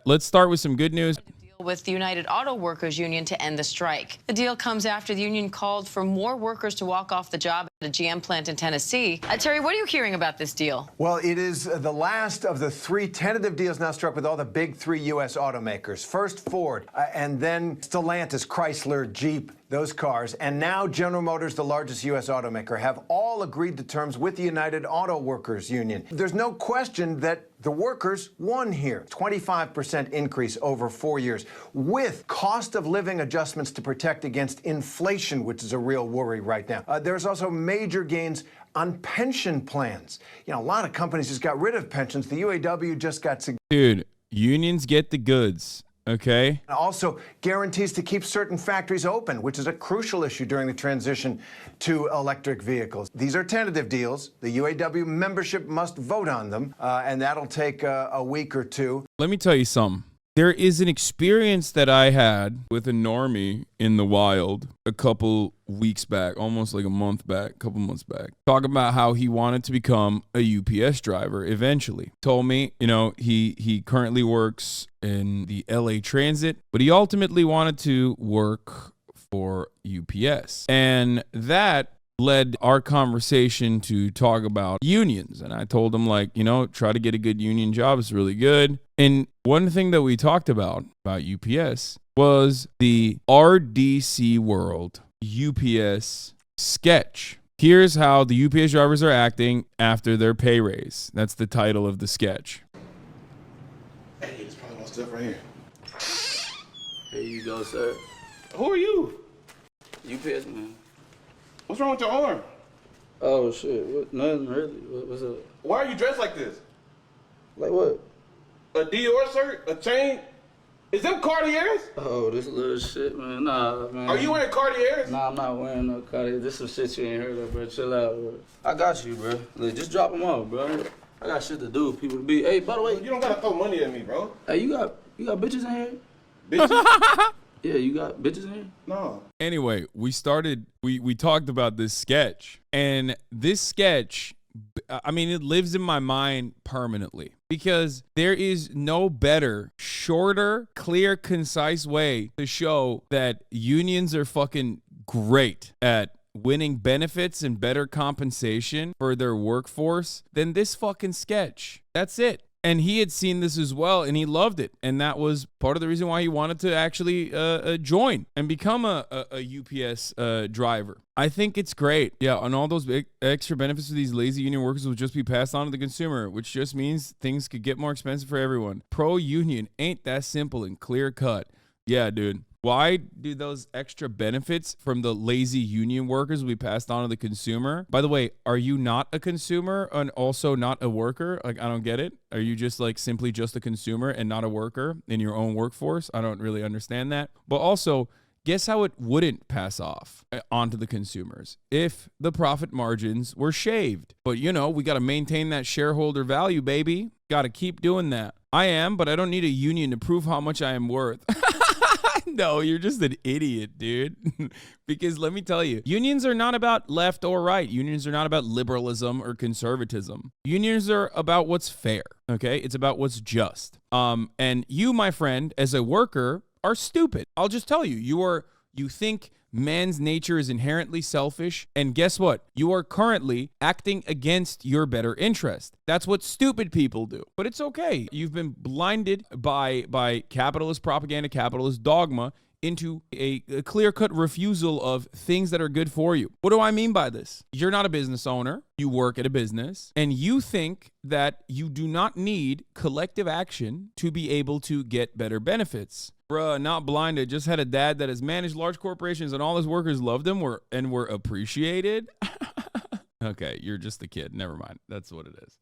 let's start with some good news. With the United Auto Workers Union to end the strike. The deal comes after the union called for more workers to walk off the job at a GM plant in Tennessee. Terry, what are you hearing about this deal? Well, it is the last of the 3 tentative deals now struck with all the big 3 U.S. automakers. First Ford, and then Stellantis, Chrysler, Jeep, those cars, and now General Motors, the largest U.S. automaker, have all agreed to terms with the United Auto Workers Union. There's no question that the workers won here. 25% increase over 4 years, with cost of living adjustments to protect against inflation, which is a real worry right now. There's also major gains on pension plans. You know, a lot of companies just got rid of pensions. The UAW just got... Dude, unions get the goods. Okay. Also guarantees to keep certain factories open, which is a crucial issue during the transition to electric vehicles. These are tentative deals. The UAW membership must vote on them, and that'll take a week or 2. Let me tell you something. There is an experience that I had with a normie in the wild a couple weeks back, almost like a month back, a couple months back, talking about how he wanted to become a UPS driver eventually. Told me, you know, he currently works in the LA Transit, but he ultimately wanted to work for UPS. And that led our conversation to talk about unions. And I told him, like, you know, try to get a good union job. It's really good. And one thing that we talked about UPS was the RDC World UPS sketch. Here's how the UPS drivers are acting after their pay raise. That's the title of the sketch. Hey, there's probably my stuff right here. Here you go, sir. Who are you? UPS, man. What's wrong with your arm? Oh, shit. Nothing really. What's up? Why are you dressed like this? Like what? A Dior shirt? A chain? Is them Cartiers? Oh, this little shit, man. Nah, man. Are you wearing Cartiers? Nah, I'm not wearing no Cartier. This some shit you ain't heard of, bro. Chill out, bro. I got you, bro. Look, just drop them off, bro. I got shit to do. People to be. Hey, by the way. You don't gotta throw money at me, bro. Hey, you got bitches in here? Bitches? Yeah, you got bitches in here? No. Anyway, we talked about this sketch, and this sketch, I mean, it lives in my mind permanently because there is no better, shorter, clear, concise way to show that unions are fucking great at winning benefits and better compensation for their workforce than this fucking sketch. That's it. And he had seen this as well, and he loved it. And that was part of the reason why he wanted to actually join and become a UPS driver. I think it's great. Yeah, and all those big extra benefits for these lazy union workers will just be passed on to the consumer, which just means things could get more expensive for everyone. Pro-union ain't that simple and clear cut. Yeah, dude. Why do those extra benefits from the lazy union workers be passed on to the consumer? By the way, are you not a consumer and also not a worker? Like, I don't get it. Are you just like simply just a consumer and not a worker in your own workforce? I don't really understand that. But also, guess how it wouldn't pass off onto the consumers if the profit margins were shaved. But, you know, we got to maintain that shareholder value, baby. Got to keep doing that. I am, but I don't need a union to prove how much I am worth. No, you're just an idiot, dude. Because let me tell you, unions are not about left or right. Unions are not about liberalism or conservatism. Unions are about what's fair, okay? It's about what's just. And you, my friend, as a worker, are stupid. I'll just tell you, you think man's nature is inherently selfish, and guess what? You are currently acting against your better interest. That's what stupid people do. But it's okay. You've been blinded by capitalist propaganda, capitalist dogma into a clear-cut refusal of things that are good for you. What do I mean by this? You're not a business owner. You work at a business, and you think that you do not need collective action to be able to get better benefits. Bruh, not blinded. Just had a dad that has managed large corporations and all his workers loved him and were appreciated. Okay, you're just a kid. Never mind. That's what it is.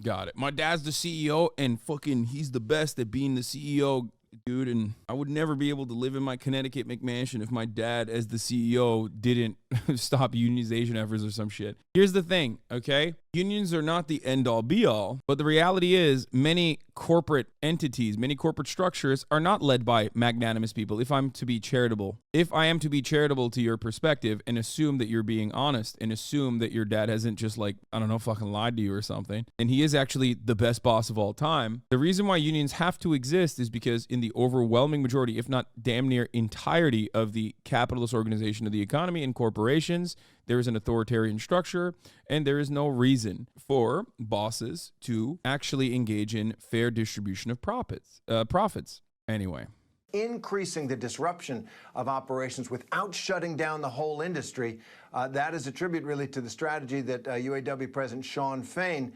Got it. My dad's the CEO and fucking he's the best at being the CEO, dude. And I would never be able to live in my Connecticut McMansion if my dad as the CEO didn't stop unionization efforts or some shit. Here's the thing, okay? Unions are not the end all be all, but the reality is many corporate entities, many corporate structures are not led by magnanimous people. If I am to be charitable to your perspective and assume that you're being honest and assume that your dad hasn't just like, I don't know, fucking lied to you or something, and he is actually the best boss of all time, the reason why unions have to exist is because in the overwhelming majority, if not damn near entirety of the capitalist organization of the economy and corporations, there is an authoritarian structure, and there is no reason for bosses to actually engage in fair distribution of profits. Anyway. Increasing the disruption of operations without shutting down the whole industry. That is a tribute really to the strategy that UAW President Shawn Fain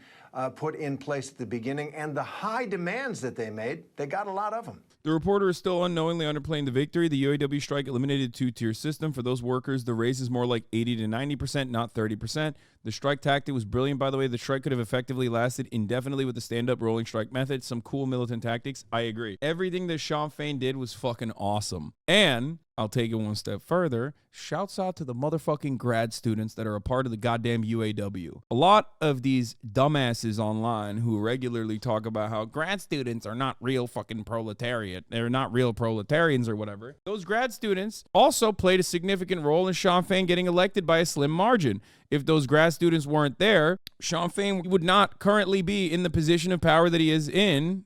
put in place at the beginning, and the high demands that they made, they got a lot of them. The reporter is still unknowingly underplaying the victory. The UAW strike eliminated a two-tier system. For those workers, the raise is more like 80 to 90%, not 30%. The strike tactic was brilliant, by the way. The strike could have effectively lasted indefinitely with the stand-up rolling strike method. Some cool militant tactics. I agree. Everything that Shawn Fain did was fucking awesome. And I'll take it one step further. Shouts out to the motherfucking grad students that are a part of the goddamn UAW. A lot of these dumbasses online who regularly talk about how grad students are not real fucking proletariat. They're not real proletarians or whatever. Those grad students also played a significant role in Shawn Fain getting elected by a slim margin. If those grad students weren't there, Shawn Fain would not currently be in the position of power that he is in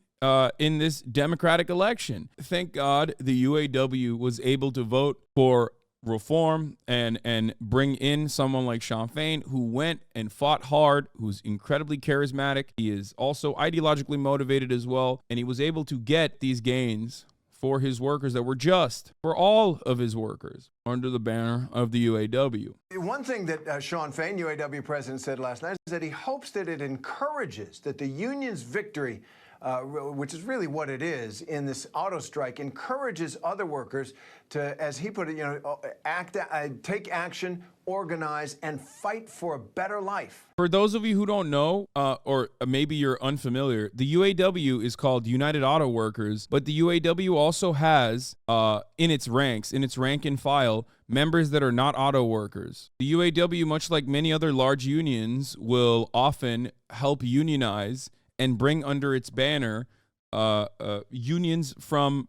this Democratic election. Thank God the UAW was able to vote for reform and bring in someone like Shawn Fain, who went and fought hard, who's incredibly charismatic. He is also ideologically motivated as well, and he was able to get these gains for his workers that were just for all of his workers under the banner of the UAW. One thing that Shawn Fain, UAW president, said last night is that he hopes that it encourages that the union's victory, which is really what it is in this auto strike, encourages other workers to, as he put it, take action, organize, and fight for a better life. For those of you who don't know, or maybe you're unfamiliar, the UAW is called United Auto Workers, but the UAW also has in its ranks, in its rank and file, members that are not auto workers. The UAW, much like many other large unions, will often help unionize and bring under its banner unions from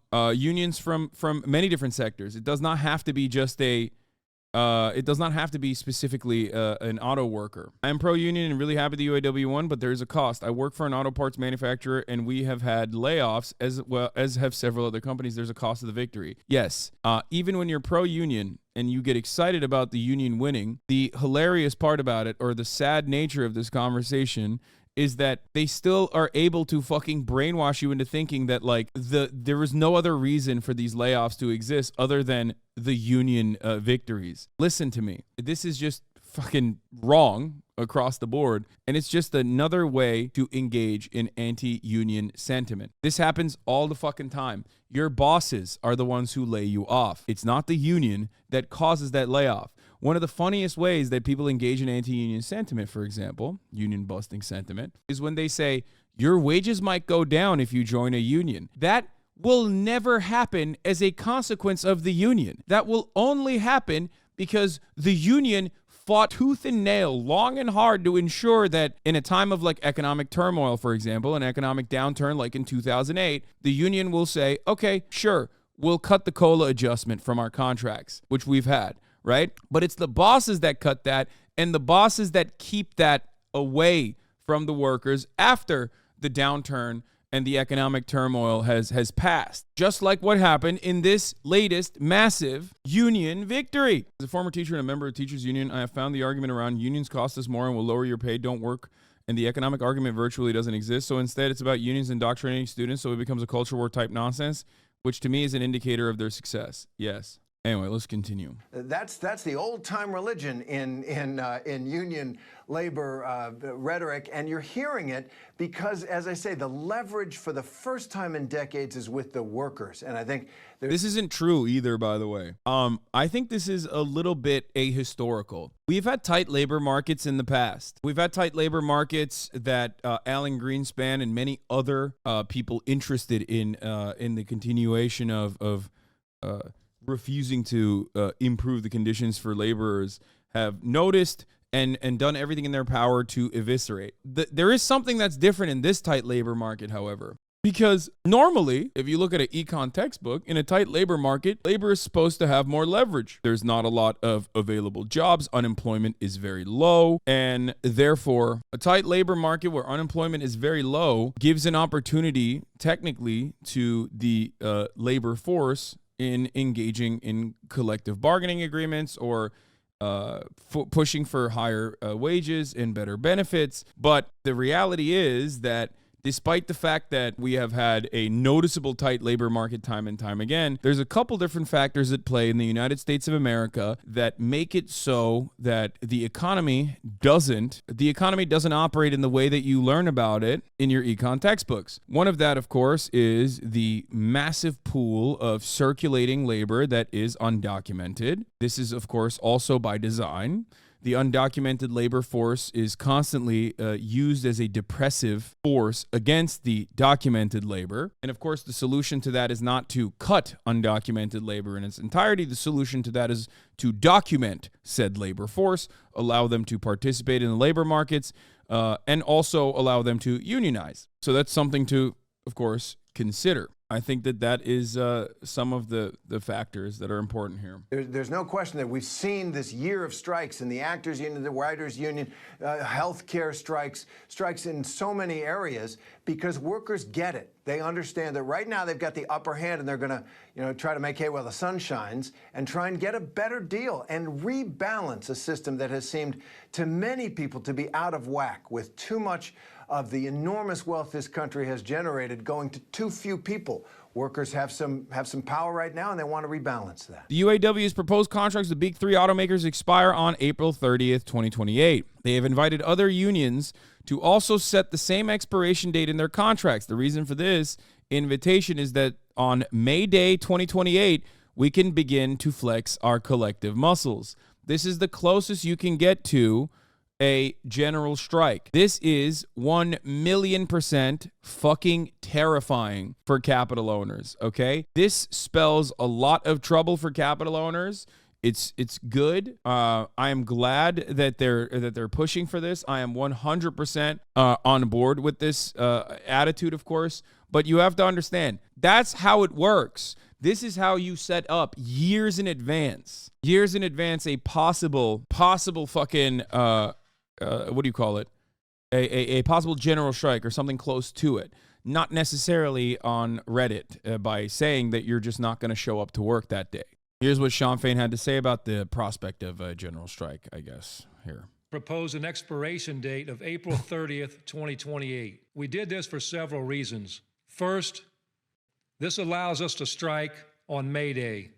many different sectors. It does not have to be just it does not have to be specifically an auto worker. I am pro-union and really happy the UAW won, but there is a cost. I work for an auto parts manufacturer, and we have had layoffs, as well as have several other companies. There's a cost of the victory. Yes, even when you're pro-union and you get excited about the union winning, the hilarious part about it, or the sad nature of this conversation, is that they still are able to fucking brainwash you into thinking that like there is no other reason for these layoffs to exist other than the union victories. Listen to me. This is just fucking wrong across the board, and it's just another way to engage in anti-union sentiment. This happens all the fucking time. Your bosses are the ones who lay you off. It's not the union that causes that layoff. One of the funniest ways that people engage in anti-union sentiment, for example, union busting sentiment, is when they say, your wages might go down if you join a union. That will never happen as a consequence of the union. That will only happen because the union fought tooth and nail, long and hard, to ensure that in a time of like economic turmoil, for example, an economic downturn like in 2008, the union will say, okay, sure, we'll cut the COLA adjustment from our contracts, which we've had. Right? But it's the bosses that cut that, and the bosses that keep that away from the workers after the downturn and the economic turmoil has passed. Just like what happened in this latest massive union victory. As a former teacher and a member of Teachers Union, I have found the argument around unions cost us more and will lower your pay, don't work, and the economic argument virtually doesn't exist. So instead, it's about unions indoctrinating students, so it becomes a culture war type nonsense, which to me is an indicator of their success. Yes. Anyway, let's continue. That's the old-time religion in union labor rhetoric, and you're hearing it because, as I say, the leverage for the first time in decades is with the workers, and I think this isn't true either, by the way. I think this is a little bit ahistorical. We've had tight labor markets in the past. We've had tight labor markets that Alan Greenspan and many other people interested in the continuation of refusing to improve the conditions for laborers have noticed and done everything in their power to eviscerate. There is something that's different in this tight labor market, however. Because normally, if you look at an econ textbook, in a tight labor market, labor is supposed to have more leverage. There's not a lot of available jobs. Unemployment is very low. And therefore, a tight labor market where unemployment is very low gives an opportunity, technically, to the labor force in engaging in collective bargaining agreements or pushing for higher wages and better benefits. But the reality is that despite the fact that we have had a noticeable tight labor market time and time again, there's a couple different factors at play in the United States of America that make it so that the economy doesn't operate in the way that you learn about it in your econ textbooks. One of that, of course, is the massive pool of circulating labor that is undocumented. This is, of course, also by design. The undocumented labor force is constantly used as a depressive force against the documented labor. And of course, the solution to that is not to cut undocumented labor in its entirety. The solution to that is to document said labor force, allow them to participate in the labor markets, and also allow them to unionize. So that's something to, of course, consider. I think that is some of the factors that are important here. There's no question that we've seen this year of strikes in the actors union, the writers union, healthcare strikes in so many areas because workers get it. They understand that right now they've got the upper hand and they're going to, try to make hay while the sun shines and try and get a better deal and rebalance a system that has seemed to many people to be out of whack with too much of the enormous wealth this country has generated going to too few people. Workers have some power right now, and they want to rebalance that. The UAW's proposed contracts with the big three automakers expire on April 30th, 2028. They have invited other unions to also set the same expiration date in their contracts. The reason for this invitation is that on May Day 2028, we can begin to flex our collective muscles. This is the closest you can get to a general strike. This is 1,000,000% fucking terrifying for capital owners, okay? This spells a lot of trouble for capital owners. It's good. I am glad that they're pushing for this. I am 100% on board with this attitude, of course. But you have to understand, that's how it works. This is how you set up years in advance a possible fucking what do you call it? A possible general strike or something close to it. Not necessarily on Reddit by saying that you're just not going to show up to work that day. Here's what Sean Fain had to say about the prospect of a general strike, I guess, here. Propose an expiration date of April 30th, 2028. We did this for several reasons. First, this allows us to strike on May Day,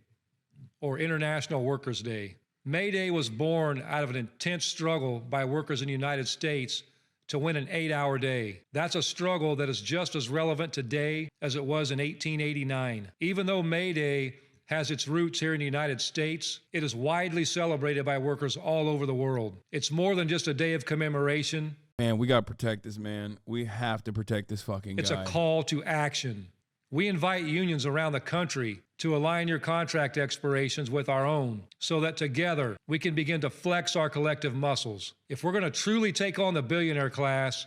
or International Workers' Day. May Day was born out of an intense struggle by workers in the United States to win an 8-hour day. That's a struggle that is just as relevant today as it was in 1889. Even though May Day has its roots here in the United States, it is widely celebrated by workers all over the world. It's more than just a day of commemoration. Man, we got to protect this man. We have to protect this fucking guy. It's a call to action. We invite unions around the country to align your contract expirations with our own so that together we can begin to flex our collective muscles. If we're going to truly take on the billionaire class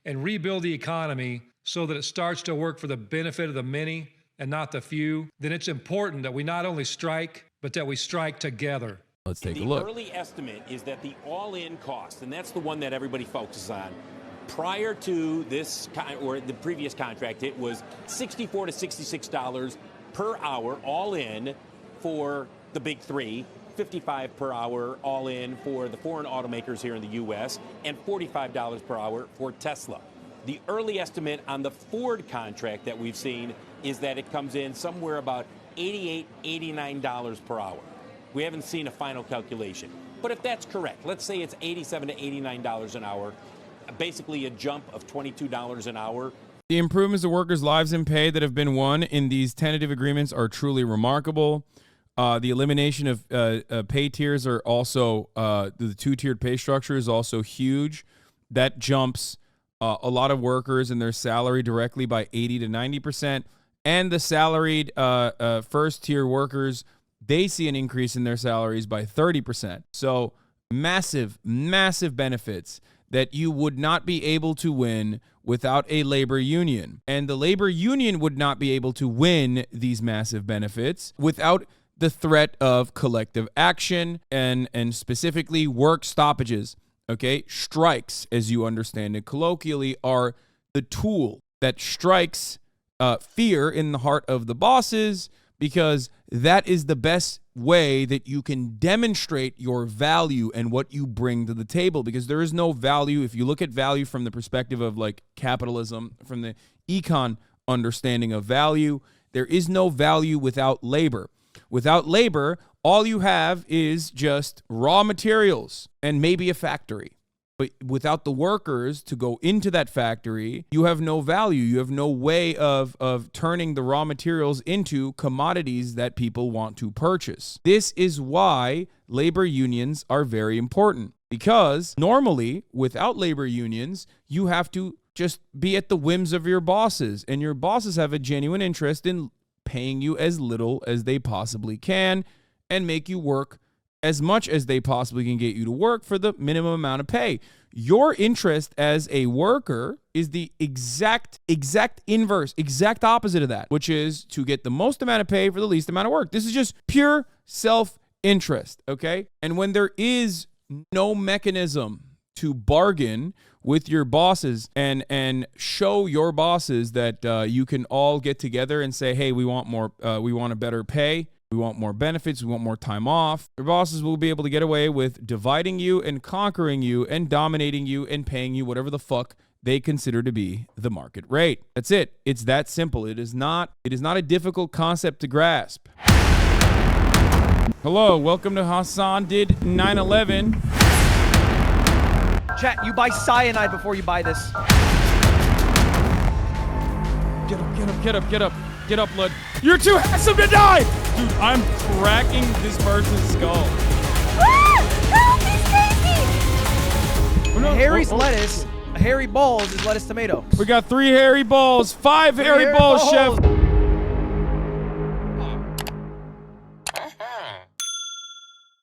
and rebuild the economy so that it starts to work for the benefit of the many and not the few, then it's important that we not only strike, but that we strike together. Let's take a look. The early estimate is that the all-in cost, and that's the one that everybody focuses on, prior to this or the previous contract, it was $64 to $66 per hour all in for the big three, $55 per hour all in for the foreign automakers here in the U.S., and $45 per hour for Tesla. The early estimate on the Ford contract that we've seen is that it comes in somewhere about $88, $89 per hour. We haven't seen a final calculation. But if that's correct, let's say it's $87 to $89 an hour, basically a jump of $22 an hour. The improvements to workers' lives and pay that have been won in these tentative agreements are truly remarkable. The elimination of pay tiers are also, the two-tiered pay structure is also huge. That jumps a lot of workers and their salary directly by 80 to 90%. And the salaried first-tier workers they see an increase in their salaries by 30%. So massive, massive benefits that you would not be able to win without a labor union. And the labor union would not be able to win these massive benefits without the threat of collective action and specifically work stoppages. Okay, strikes, as you understand it colloquially, are the tool that strikes fear in the heart of the bosses, because that is the best way that you can demonstrate your value and what you bring to the table. Because there is no value, if you look at value from the perspective of like capitalism, from the econ understanding of value, there is no value without labor. Without labor, all you have is just raw materials and maybe a factory. But without the workers to go into that factory, you have no value. You have no way of turning the raw materials into commodities that people want to purchase. This is why labor unions are very important, because normally without labor unions, you have to just be at the whims of your bosses, and your bosses have a genuine interest in paying you as little as they possibly can and make you work as much as they possibly can get you to work for the minimum amount of pay. Your interest as a worker is the exact inverse, exact opposite of that, which is to get the most amount of pay for the least amount of work. This is just pure self-interest, okay? And when there is no mechanism to bargain with your bosses and show your bosses that you can all get together and say, hey, we want more, we want a better pay, we want more benefits, we want more time off, your bosses will be able to get away with dividing you and conquering you and dominating you and paying you whatever the fuck they consider to be the market rate. That's it. It's that simple. It is not a difficult concept to grasp. Hello, welcome to Hasan Did 9/11. Chat, you buy cyanide before you buy this. Get up, Lud. You're too handsome to die! Dude, I'm cracking this person's skull. Help, he's crazy! Harry's lettuce, hairy balls is lettuce tomato. We got 3 hairy balls, 5 hairy balls, chef.